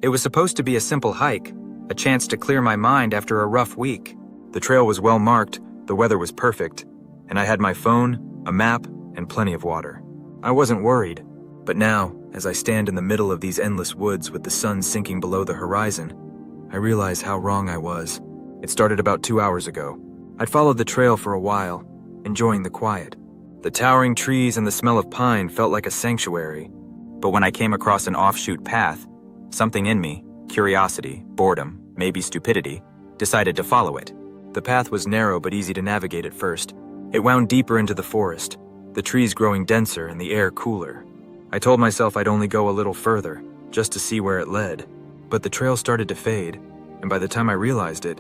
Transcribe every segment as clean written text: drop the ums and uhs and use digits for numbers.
It was supposed to be a simple hike, a chance to clear my mind after a rough week. The trail was well marked, the weather was perfect, and I had my phone, a map, and plenty of water. I wasn't worried, but now, as I stand in the middle of these endless woods with the sun sinking below the horizon, I realize how wrong I was. It started about 2 hours ago. I'd followed the trail for a while, enjoying the quiet. The towering trees and the smell of pine felt like a sanctuary. But when I came across an offshoot path, something in me, curiosity, boredom, maybe stupidity, decided to follow it. The path was narrow but easy to navigate at first. It wound deeper into the forest, the trees growing denser and the air cooler. I told myself I'd only go a little further, just to see where it led. But the trail started to fade, and by the time I realized it,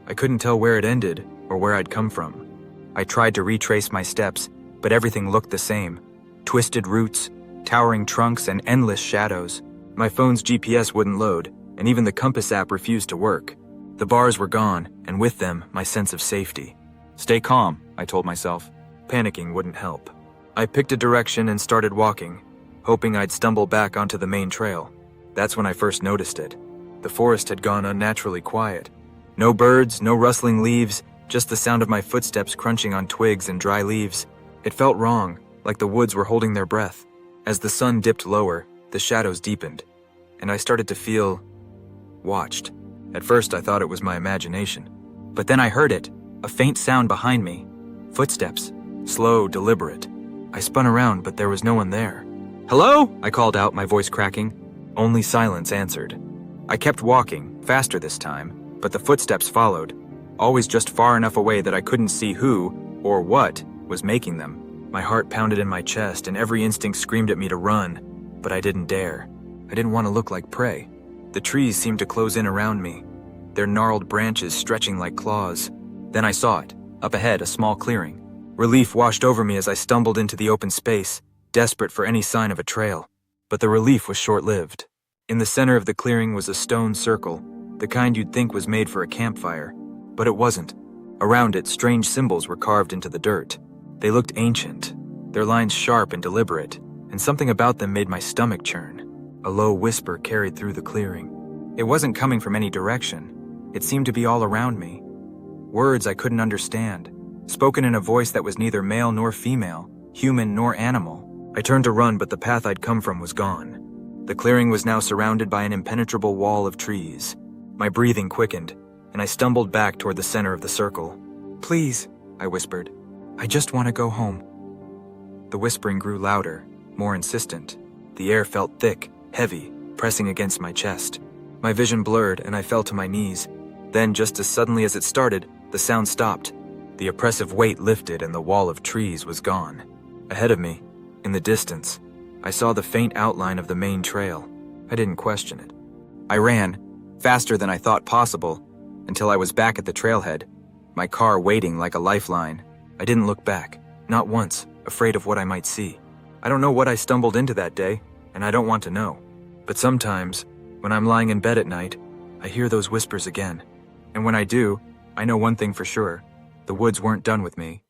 I couldn't tell where it ended or where I'd come from. I tried to retrace my steps, but everything looked the same. Twisted roots, towering trunks, and endless shadows. My phone's GPS wouldn't load, and even the compass app refused to work. The bars were gone, and with them, my sense of safety. Stay calm, I told myself. Panicking wouldn't help. I picked a direction and started walking, hoping I'd stumble back onto the main trail. That's when I first noticed it. The forest had gone unnaturally quiet. No birds, no rustling leaves, just the sound of my footsteps crunching on twigs and dry leaves. It felt wrong, like the woods were holding their breath. As the sun dipped lower, the shadows deepened, and I started to feel watched. At first, I thought it was my imagination. But then I heard it, a faint sound behind me. Footsteps, slow, deliberate. I spun around, but there was no one there. "Hello?" I called out, my voice cracking. Only silence answered. I kept walking, faster this time, but the footsteps followed, always just far enough away that I couldn't see who, or what, was making them. My heart pounded in my chest, and every instinct screamed at me to run, but I didn't dare. I didn't want to look like prey. The trees seemed to close in around me, their gnarled branches stretching like claws. Then I saw it, up ahead, a small clearing. Relief washed over me as I stumbled into the open space, desperate for any sign of a trail. But the relief was short-lived. In the center of the clearing was a stone circle, the kind you'd think was made for a campfire. But it wasn't. Around it, strange symbols were carved into the dirt. They looked ancient, their lines sharp and deliberate, and something about them made my stomach churn. A low whisper carried through the clearing. It wasn't coming from any direction. It seemed to be all around me. Words I couldn't understand, spoken in a voice that was neither male nor female, human nor animal. I turned to run, but the path I'd come from was gone. The clearing was now surrounded by an impenetrable wall of trees. My breathing quickened, and I stumbled back toward the center of the circle. "Please," I whispered. "I just want to go home." The whispering grew louder, more insistent. The air felt thick, heavy, pressing against my chest. My vision blurred, and I fell to my knees. Then, just as suddenly as it started, the sound stopped. The oppressive weight lifted, and the wall of trees was gone. Ahead of me, in the distance, I saw the faint outline of the main trail. I didn't question it. I ran, faster than I thought possible, until I was back at the trailhead, my car waiting like a lifeline. I didn't look back, not once, afraid of what I might see. I don't know what I stumbled into that day, and I don't want to know. But sometimes, when I'm lying in bed at night, I hear those whispers again. And when I do, I know one thing for sure: the woods weren't done with me.